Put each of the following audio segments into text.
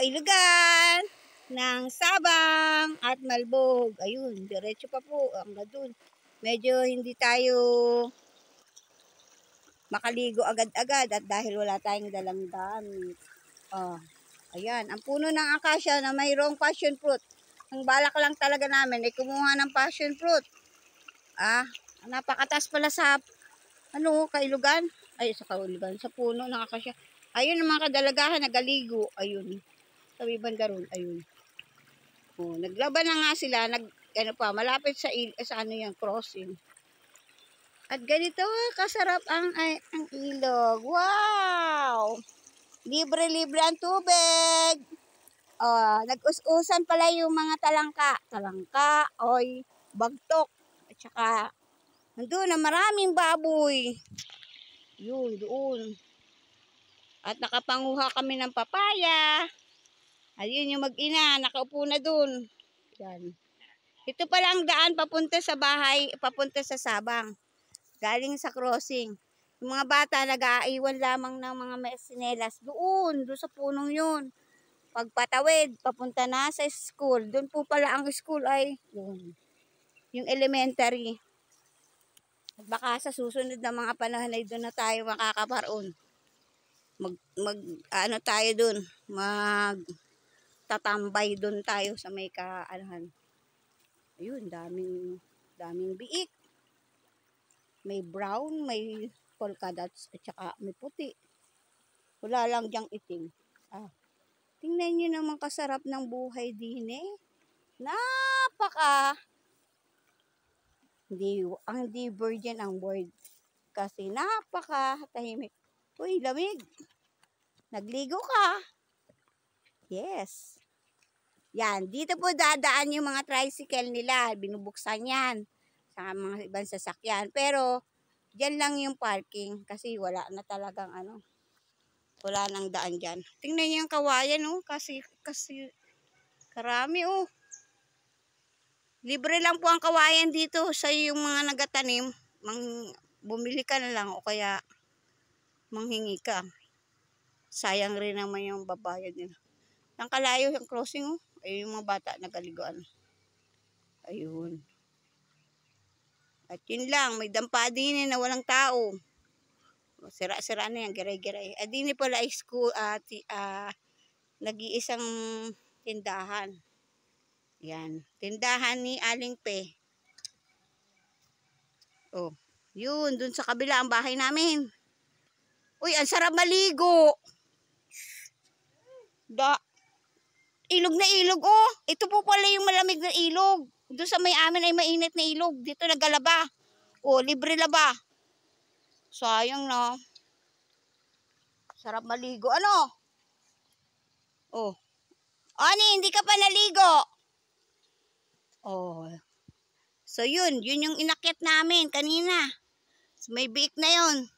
Kailugan ng Sabang at Malbog. Ayun, diretso pa po hanggang dun. Medyo hindi tayo makaligo agad-agad at dahil wala tayong dalang damit. Ayan, ang puno ng akasya na mayroong passion fruit. Ang balak lang talaga namin ay kumuha ng passion fruit. Napakatas pala sa Kailugan. Ay, sa Kailugan, sa puno ng akasya. Ayun ang mga kadalagahan nagaligo. Ayun. Sabi banda ron, ayun. Naglaban na nga sila, malapit sa yung crossing. At ganito kasarap ang ilog. Wow! Libre-libre ang tubig. Nag-us-usan pala yung mga talangka. Talangka, oy, bagtok. At saka, nandun na maraming baboy. Yun, doon. At nakapanguha kami ng papaya. Ayun yung mag-ina, nakaupo na dun. Yan. Ito pala ang daan papunta sa bahay, papunta sa Sabang. Galing sa crossing. Yung mga bata nag-aaiwan lamang ng mga sinelas doon sa punong yun. Pagpatawid, papunta na sa school. Doon po pala ang school ay yun. Yung elementary. At baka sa susunod na mga panahon ay doon na tayo makakaparoon. Tayo doon. Tatambay doon tayo sa may kaalahan. Ayun, daming biik. May brown, may polka dots, at saka may puti. Wala lang diyang itim. Tingnan nyo naman kasarap ng buhay din eh. Hindi virgin ang word. Kasi tahimik. Uy, lamig. Nagligo ka. Yes. Yan, dito po dadaan yung mga tricycle nila. Binubuksan yan sa mga ibang sasakyan. Pero, dyan lang yung parking. Kasi wala na talagang wala nang daan dyan. Tingnan niyo yung kawayan, Kasi karami, Libre lang po ang kawayan dito sa yung mga nagatanim. Bumili ka na lang o kaya manghingi ka. Sayang rin naman yung babayad nila. Nang kalayo yung crossing, Ayun yung mga bata nagaligoan. Ayun. At yun lang, may dampa din na walang tao. Sira-sira na yan, giray-giray. At din pala ay school, nag-iisang tindahan. Yan, tindahan ni Aling Pe. Yun, dun sa kabila ang bahay namin. Uy, ang sarap maligo. Ilog na ilog, Ito po pala yung malamig na ilog. Doon sa may amin ay mainit na ilog. Dito nagalaba. Libre laba. Sayang na. Sarap maligo. Ani, hindi ka pa naligo. So yun yung inakyat namin kanina. So, may biik na yun.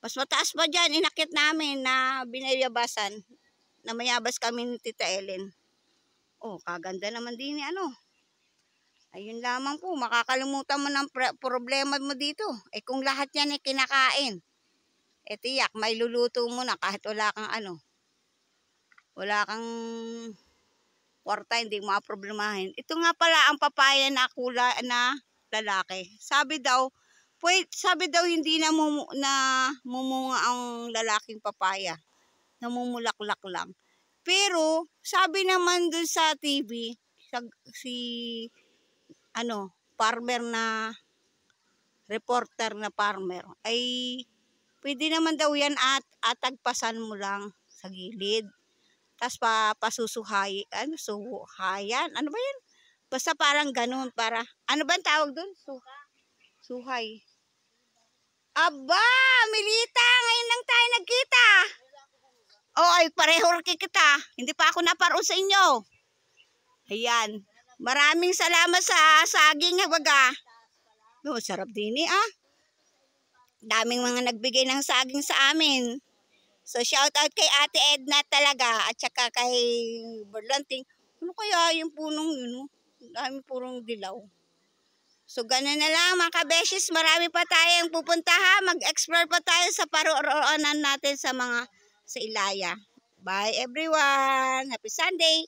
Mas mataas pa dyan, inakyat namin na binayabasan. Na mayabas kami ni Tita Ellen. Kaganda naman din Ayun lamang po, makakalimutan mo ng problema mo dito. Kung lahat yan ay kinakain, tiyak, may luluto mo na kahit wala kang wala kang kwarta, hindi mo problemahin. Ito nga pala ang papaya na lalaki. Sabi daw hindi na mumunga ang lalaking papaya. Namumulaklak lang. Pero, sabi naman dun sa TV, farmer na, reporter na farmer, ay pwede naman daw yan at atagpasan mo lang sa gilid. Tapos pasusuhayan, ano ba yan? Basta parang ganun, ano ba ang tawag dun? Suhay. Aba, Milita, ngayon lang tayo nagkita. Ay, pareho kita. Hindi pa ako naparoon sa inyo. Ayan. Maraming salamat sa saging, baga. Sarap din Daming mga nagbigay ng saging sa amin. So, shout out kay Ate Edna talaga. At saka kay Berlanting. Ano kaya yung punong yun? Daming purong dilaw. So, ganun na lang mga kabeshis. Marami pa tayong pupuntahan. Mag-explore pa tayo sa paroonan natin sa Ilaya. Bye everyone. Happy Sunday.